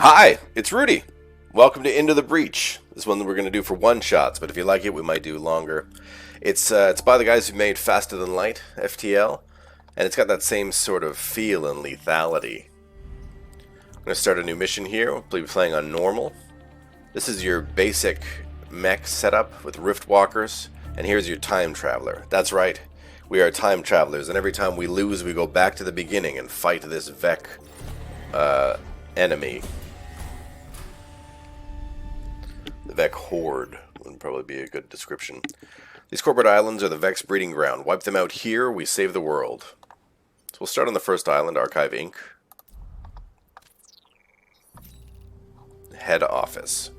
Hi, it's Rudy. Welcome to Into the Breach. This one that we're going to do for one shots, but if you like it, we might do longer. It's by the guys who made Faster Than Light, FTL, and it's got that same sort of feel and lethality. I'm going to start a new mission here. We'll be playing on normal. This is your basic mech setup with rift walkers, and here's your time traveler. That's right, we are time travelers, and every time we lose, we go back to the beginning and fight this Vec enemy. The Vec Horde would probably be a good description. These corporate islands are the Vec's breeding ground. Wipe them out here, we save the world. So we'll start on the first island, Archive Inc. Head office.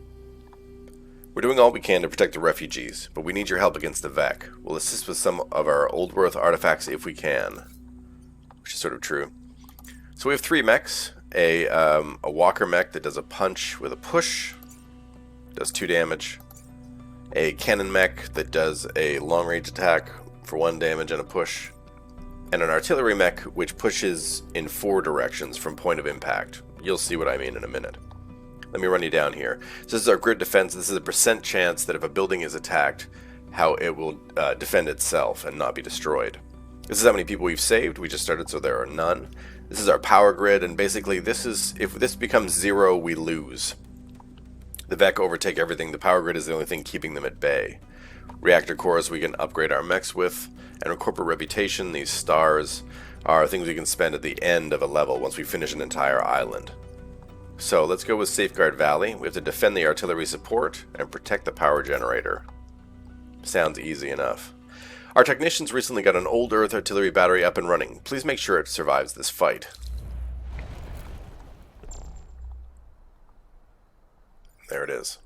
We're doing all we can to protect the refugees, but we need your help against the Vec. We'll assist with some of our Old World artifacts if we can. Which is sort of true. So we have 3 mechs. A walker mech that does a punch with a push. Does 2 damage. A cannon mech that does a long range attack for 1 damage and a push. And an artillery mech which pushes in 4 directions from point of impact. You'll see what I mean in a minute. Let me run you down here. So this is our grid defense. This is a % chance that if a building is attacked, how it will defend itself and not be destroyed. This is how many people we've saved. We just started, so there are none. This is our power grid, and basically this is, if this becomes 0, we lose. The Vec overtake everything. The power grid is the only thing keeping them at bay. Reactor cores we can upgrade our mechs with, and our corporate reputation, these stars, are things we can spend at the end of a level once we finish an entire island. So let's go with Safeguard Valley. We have to defend the artillery support and protect the power generator. Sounds easy enough. Our technicians recently got an old Earth artillery battery up and running. Please make sure it survives this fight. There it is.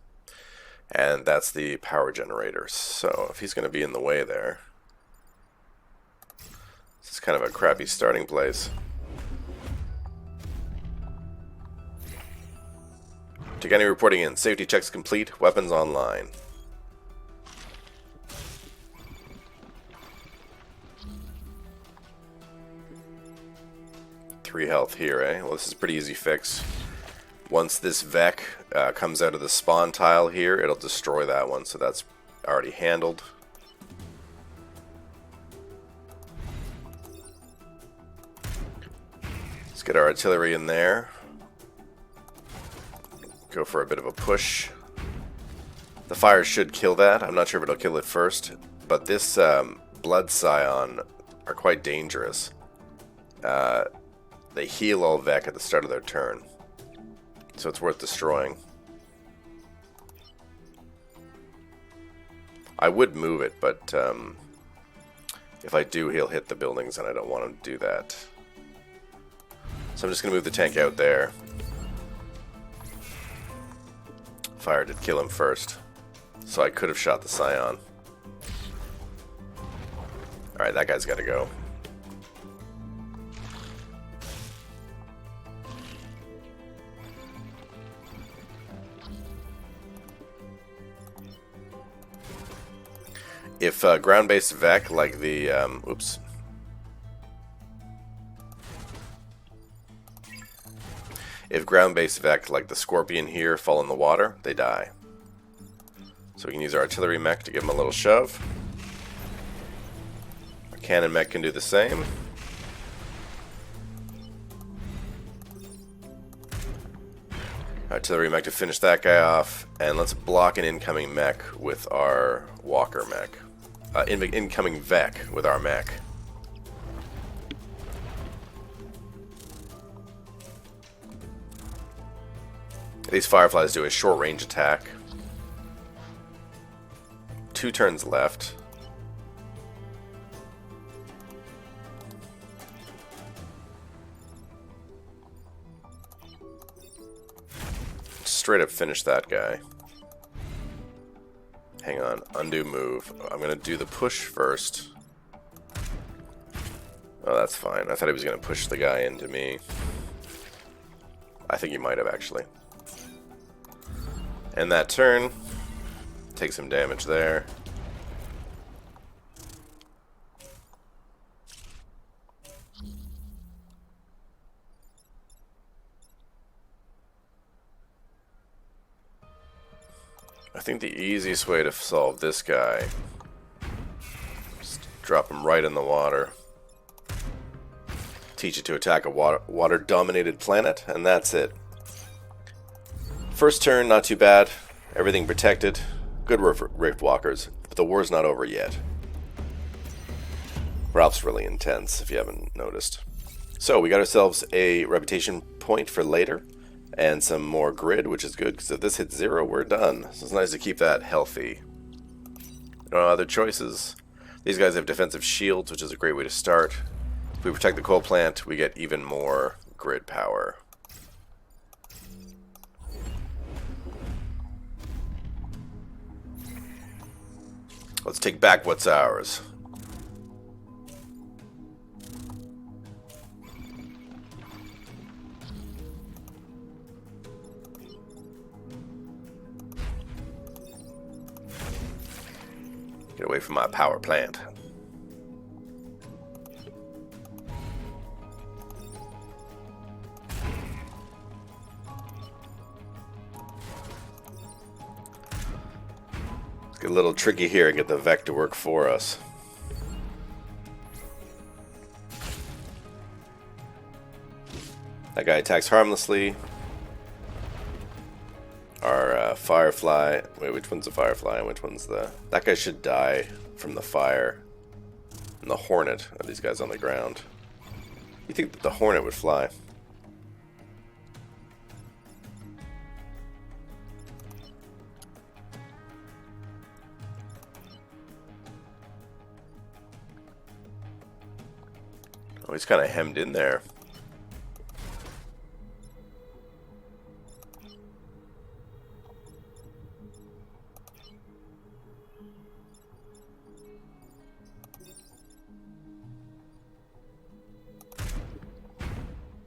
And that's the power generator. So if he's going to be in the way there, this is kind of a crappy starting place. Tagani reporting in. Safety checks complete. Weapons online. Three health here, eh? Well, this is a pretty easy fix. Once this Vec comes out of the spawn tile here, it'll destroy that one, so that's already handled. Let's get our artillery in there. Go for a bit of a push. The fire should kill that. I'm not sure if it'll kill it first, but this blood scion are quite dangerous. They heal all Vec at the start of their turn, so it's worth destroying. I would move it, but if I do, he'll hit the buildings, and I don't want him to do that. So I'm just going to move the tank out there. Fire did kill him first, so I could have shot the scion. Alright, that guy's got to go. If ground-based Vec like the if ground-based Vec like the Scorpion here fall in the water, they die. So we can use our artillery mech to give them a little shove. Our cannon mech can do the same. Artillery mech to finish that guy off, and let's block an incoming mech with our walker mech. Incoming Vec with our mech. These fireflies do a short range attack. 2 turns left. Straight up finish that guy. Hang on, undo move. I'm gonna do the push first. Oh, that's fine. I thought he was gonna push the guy into me. I think he might have actually. And that turn, take some damage there. I think the easiest way to solve this guy is to drop him right in the water. Teach it to attack a water-dominated planet, and that's it. First turn, not too bad. Everything protected. Good Rift Walkers, but the war's not over yet. Ralph's really intense, if you haven't noticed. So, we got ourselves a reputation point for later, and some more grid, which is good, because if this hits 0, we're done. So it's nice to keep that healthy. No other choices. These guys have defensive shields, which is a great way to start. If we protect the coal plant, we get even more grid power. Let's take back what's ours. Get away from my power plant. Let's get a little tricky here and get the Vec to work for us. That guy attacks harmlessly. Our Firefly. Wait, which one's the Firefly and which one's the... That guy should die from the fire. And the Hornet are these guys on the ground. You think that the Hornet would fly? Oh, he's kind of hemmed in there.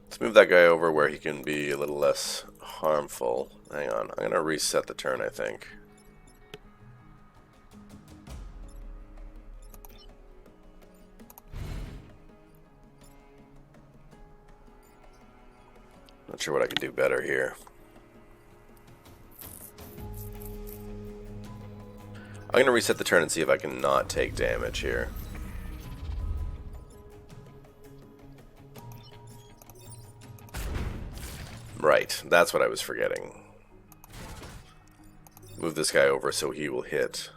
Let's move that guy over where he can be a little less harmful. Hang on, I'm going to reset the turn, I think. Not sure what I can do better here. I'm going to reset the turn and see if I can not take damage here. Right, that's what I was forgetting. Move this guy over so he will hit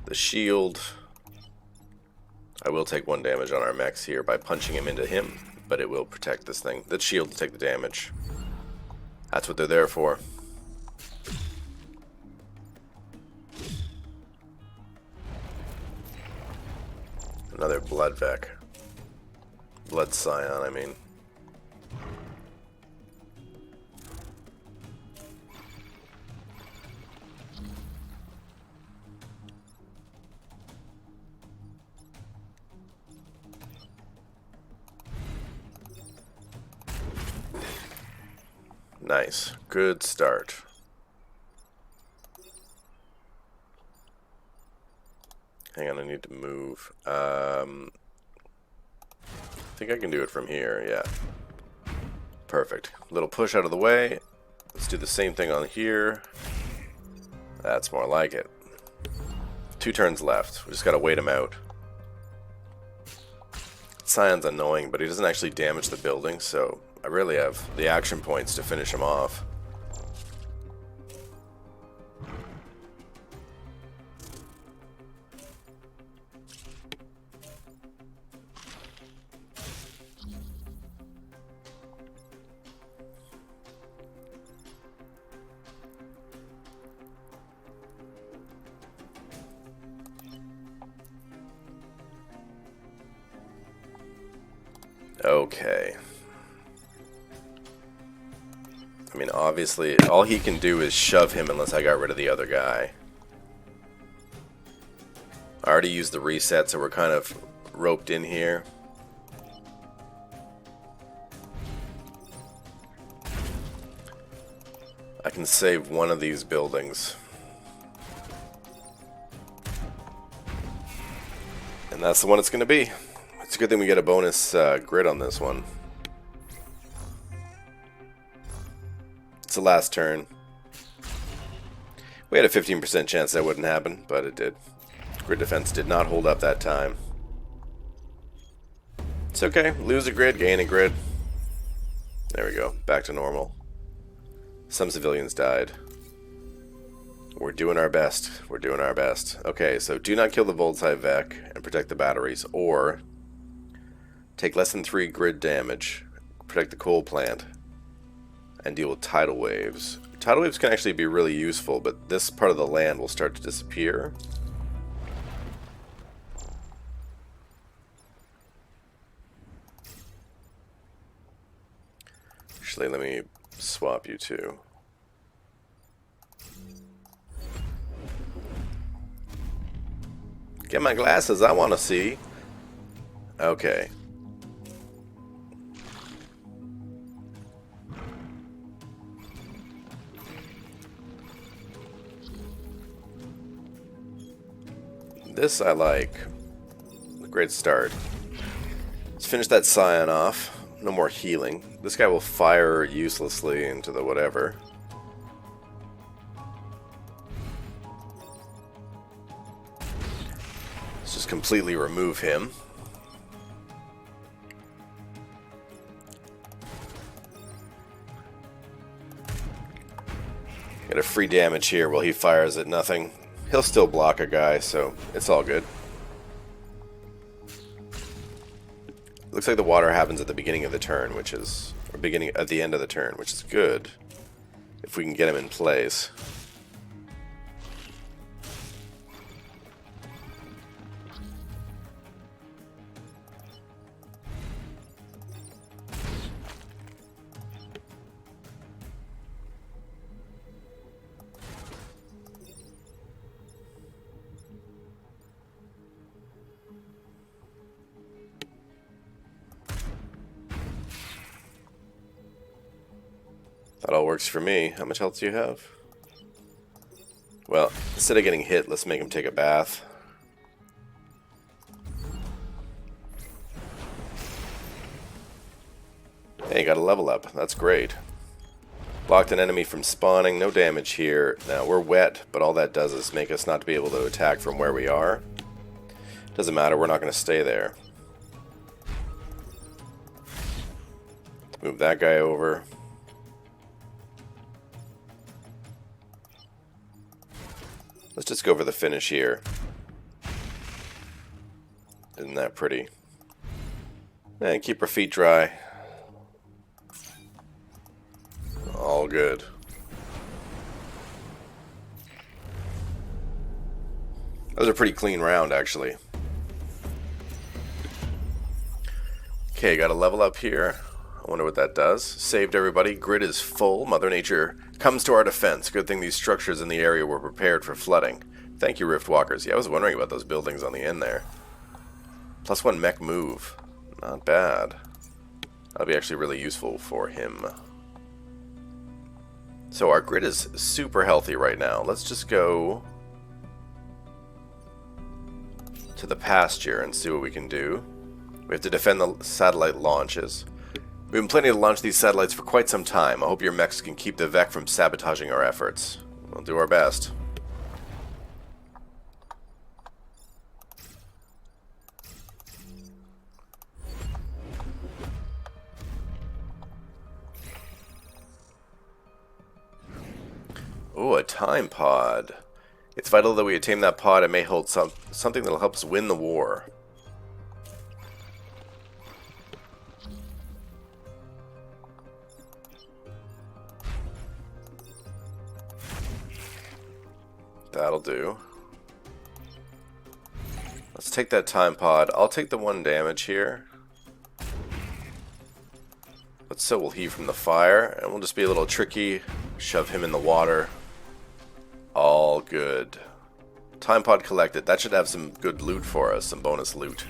the shield. I will take 1 damage on our mechs here by punching him into him, but it will protect this thing. The shield will take the damage. That's what they're there for. Another Blood Vec. Blood Scion, I mean. Nice. Good start. Hang on, I need to move. I think I can do it from here, yeah. Perfect. Little push out of the way. Let's do the same thing on here. That's more like it. 2 turns left. We just gotta wait him out. Scion's annoying, but he doesn't actually damage the building, so I really have the action points to finish him off. Okay. I mean, obviously, all he can do is shove him unless I got rid of the other guy. I already used the reset, so we're kind of roped in here. I can save one of these buildings. And that's the one it's going to be. It's a good thing we get a bonus grid on this one. It's the last turn. We had a 15% chance that wouldn't happen, but it did. Grid defense did not hold up that time. It's okay. Lose a grid, gain a grid. There we go. Back to normal. Some civilians died. We're doing our best. We're doing our best. Okay, so do not kill the Voldsci Vec and protect the batteries, or take less than 3 grid damage, protect the coal plant, and deal with tidal waves. Tidal waves can actually be really useful, but this part of the land will start to disappear. Actually, let me swap you two. Get my glasses, I want to see. Okay. This I like. Great start. Let's finish that Scion off. No more healing. This guy will fire uselessly into the whatever. Let's just completely remove him. Get a free damage here while he fires at nothing. He'll still block a guy, so it's all good. Looks like the water happens at the beginning of the turn, which is... or beginning at the end of the turn, which is good. If we can get him in place. That all works for me. How much health do you have? Well, instead of getting hit, let's make him take a bath. Hey, you got a level up. That's great. Blocked an enemy from spawning. No damage here. Now, we're wet, but all that does is make us not be able to attack from where we are. Doesn't matter. We're not going to stay there. Move that guy over. Let's just go for the finish here. Isn't that pretty? And keep our feet dry. All good. That was a pretty clean round, actually. Okay, got a level up here. I wonder what that does. Saved everybody. Grid is full. Mother Nature comes to our defense. Good thing these structures in the area were prepared for flooding. Thank you, Rift Walkers. Yeah, I was wondering about those buildings on the end there. +1 mech move. Not bad. That'll be actually really useful for him. So our grid is super healthy right now. Let's just go to the pasture and see what we can do. We have to defend the satellite launches. We've been planning to launch these satellites for quite some time. I hope your mechs can keep the Vec from sabotaging our efforts. We'll do our best. Ooh, a time pod. It's vital that we attain that pod. It may hold something that'll help us win the war. That'll do. Let's take that time pod. I'll take the 1 damage here. But so will he from the fire. And we'll just be a little tricky. Shove him in the water. All good. Time pod collected. That should have some good loot for us. Some bonus loot.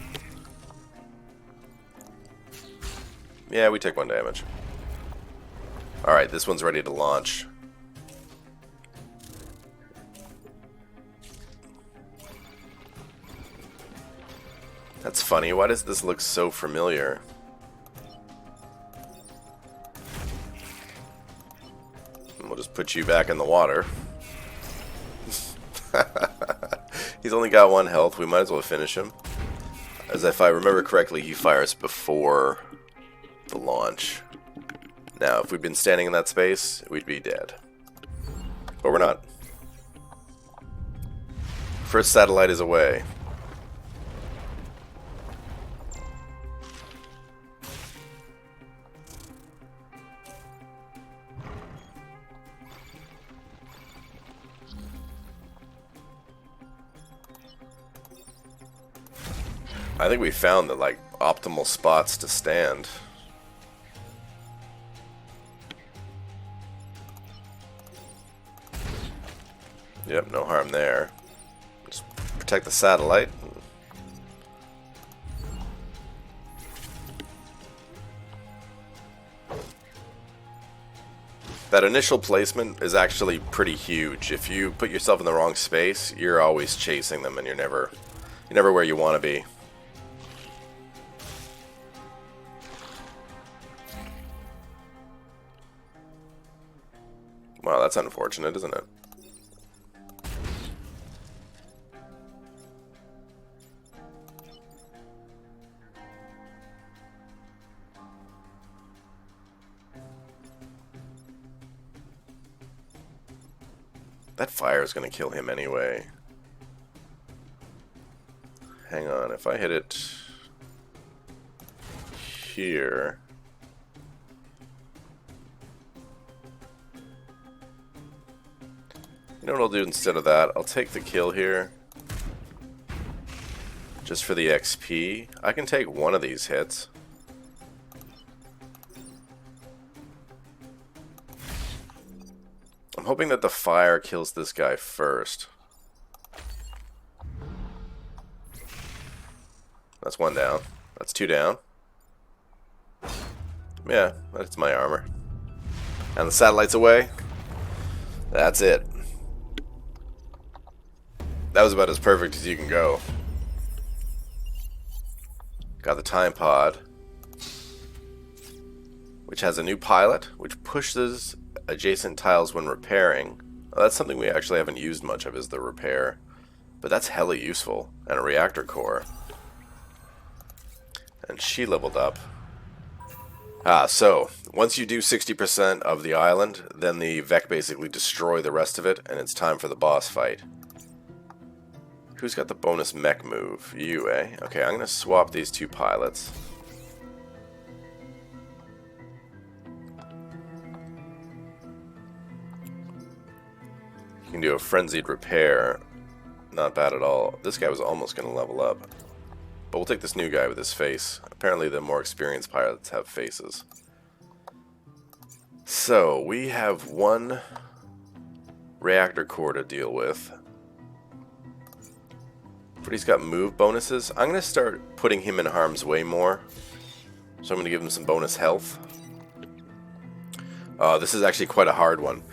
Yeah, we take 1 damage. Alright, this one's ready to launch. That's funny. Why does this look so familiar? And we'll just put you back in the water. He's only got 1 health. We might as well finish him. As if I remember correctly, he fires before the launch. Now, if we'd been standing in that space, we'd be dead. But we're not. First satellite is away. I think we found the, like, optimal spots to stand. Yep, no harm there. Just protect the satellite. That initial placement is actually pretty huge. If you put yourself in the wrong space, you're always chasing them and you're never where you want to be. Wow, that's unfortunate, isn't it? That fire is going to kill him anyway. Hang on, if I hit it here... You know what I'll do instead of that? I'll take the kill here. Just for the XP. I can take one of these hits. I'm hoping that the fire kills this guy first. That's 1 down. That's 2 down. Yeah, that's my armor. And the satellite's away. That's it. That was about as perfect as you can go. Got the time pod, which has a new pilot, which pushes adjacent tiles when repairing. Well, that's something we actually haven't used much of, is the repair. But that's hella useful. And a reactor core. And she leveled up. So, once you do 60% of the island, then the Vec basically destroy the rest of it, and it's time for the boss fight. Who's got the bonus mech move? You, eh? Okay, I'm going to swap these 2 pilots. You can do a frenzied repair. Not bad at all. This guy was almost going to level up. But we'll take this new guy with his face. Apparently the more experienced pilots have faces. So, we have 1 reactor core to deal with. But he's got move bonuses. I'm going to start putting him in harm's way more. So I'm going to give him some bonus health. This is actually quite a hard one.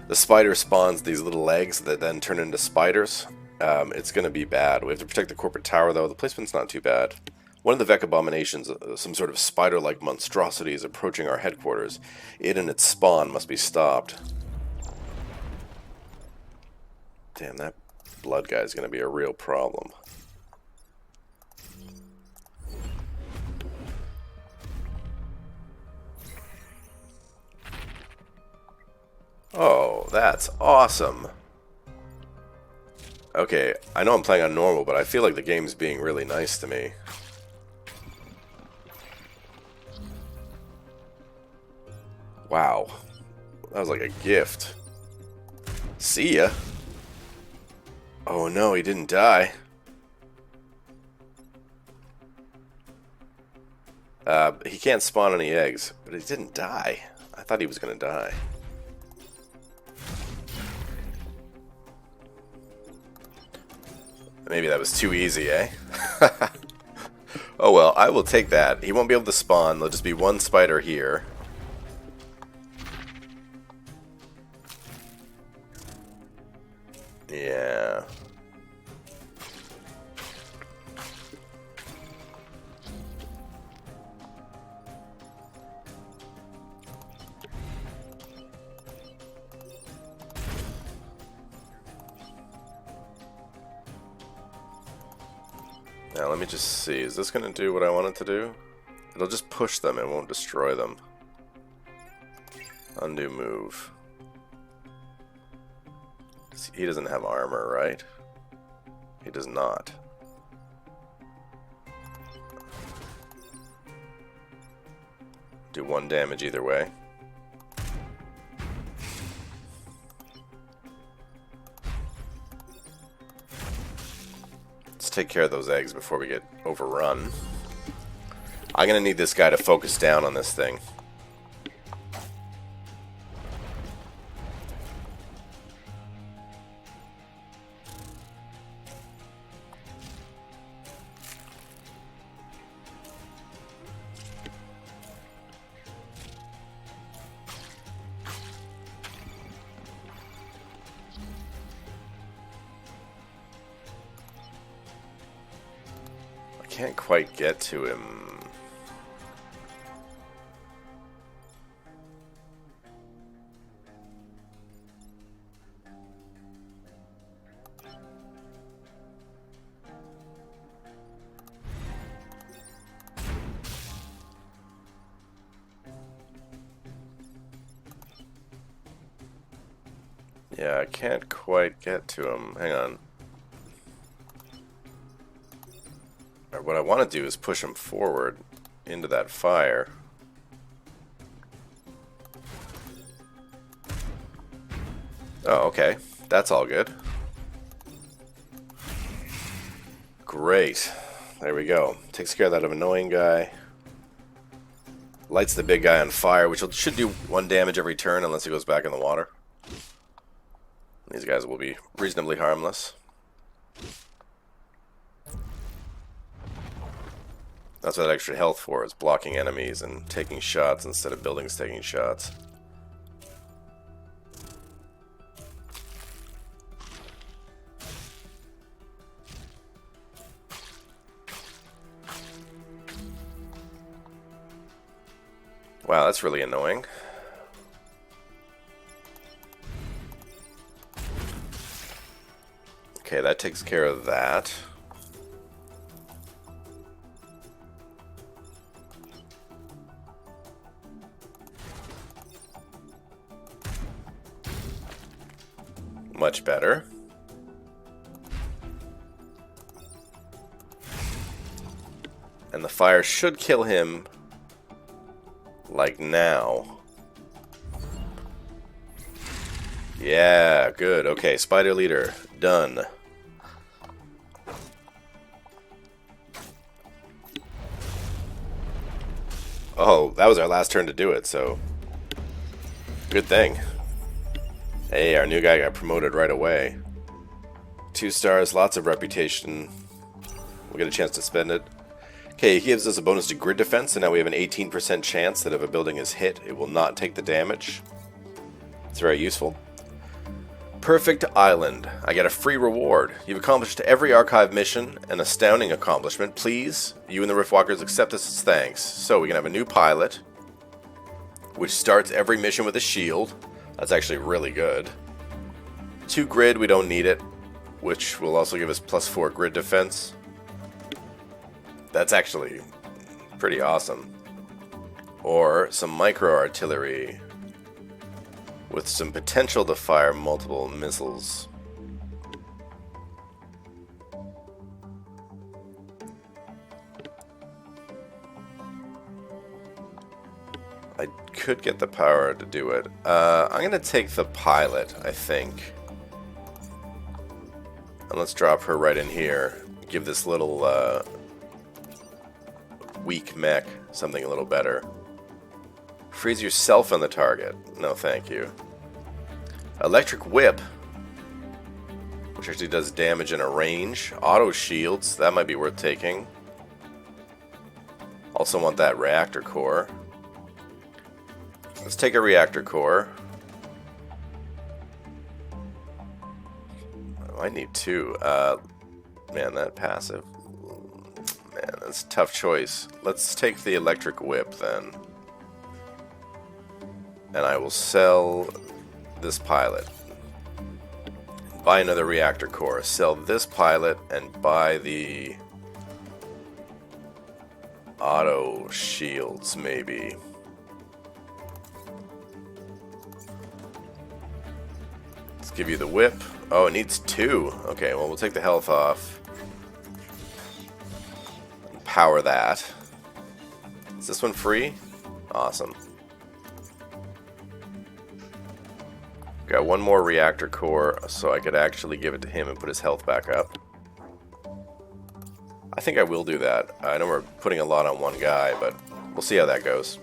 The spider spawns these little legs that then turn into spiders. It's going to be bad. We have to protect the corporate tower, though. The placement's not too bad. One of the Vec abominations, some sort of spider-like monstrosity, is approaching our headquarters. It and its spawn must be stopped. Damn, that blood guy is going to be a real problem. Oh, that's awesome. Okay, I know I'm playing on normal, but I feel like the game's being really nice to me. Wow. That was like a gift. See ya. Oh no, he didn't die. He can't spawn any eggs, but he didn't die. I thought he was gonna die. Maybe that was too easy, eh? Oh well, I will take that. He won't be able to spawn. There'll just be 1 spider here. Yeah. Now let me just see. Is this going to do what I want it to do? It'll just push them. It won't destroy them. Undo move. He doesn't have armor, right? He does not. Do 1 damage either way. Let's take care of those eggs before we get overrun. I'm gonna need this guy to focus down on this thing. Can't quite get to him. Yeah, I can't quite get to him. Hang on. What I want to do is push him forward into that fire. Oh, okay. That's all good. Great. There we go. Takes care of that annoying guy. Lights the big guy on fire, which should do 1 damage every turn unless he goes back in the water. These guys will be reasonably harmless. That's what extra health for, is blocking enemies and taking shots instead of buildings taking shots. Wow, that's really annoying. Okay, that takes care of that. Much better. And the fire should kill him, like now. Yeah, good. Okay, spider leader, done. Oh, that was our last turn to do it, so good thing. Hey, our new guy got promoted right away. 2 stars, lots of reputation. We'll get a chance to spend it. Okay, he gives us a bonus to grid defense, and now we have an 18% chance that if a building is hit, it will not take the damage. It's very useful. Perfect Island. I get a free reward. You've accomplished every archive mission, an astounding accomplishment. Please, you and the Riftwalkers accept this as thanks. So we can have a new pilot, which starts every mission with a shield. That's actually really good. 2 grid, we don't need it, which will also give us +4 grid defense. That's actually pretty awesome. Or some micro artillery with some potential to fire multiple missiles. I could get the power to do it. I'm going to take the pilot, I think. And let's drop her right in here. Give this little weak mech something a little better. Freeze yourself on the target. No, thank you. Electric whip, which actually does damage in a range. Auto shields, that might be worth taking. Also want that reactor core. Let's take a reactor core. Oh, I need 2. Man, that passive. Man, that's a tough choice. Let's take the electric whip then. And I will sell this pilot. Buy another reactor core. Sell this pilot and buy the auto shields, maybe. Let's give you the whip. Oh, it needs 2. Okay, well, we'll take the health off. Power that. Is this one free? Awesome. Got one more reactor core, so I could actually give it to him and put his health back up. I think I will do that. I know we're putting a lot on one guy, but we'll see how that goes.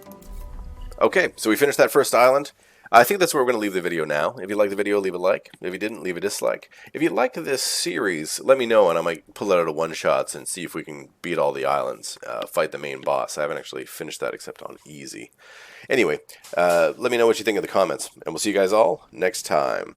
Okay, so we finished that first island. I think that's where we're going to leave the video now. If you liked the video, leave a like. If you didn't, leave a dislike. If you like this series, let me know, and I might pull it out of one-shots and see if we can beat all the islands, fight the main boss. I haven't actually finished that except on easy. Anyway, let me know what you think in the comments, and we'll see you guys all next time.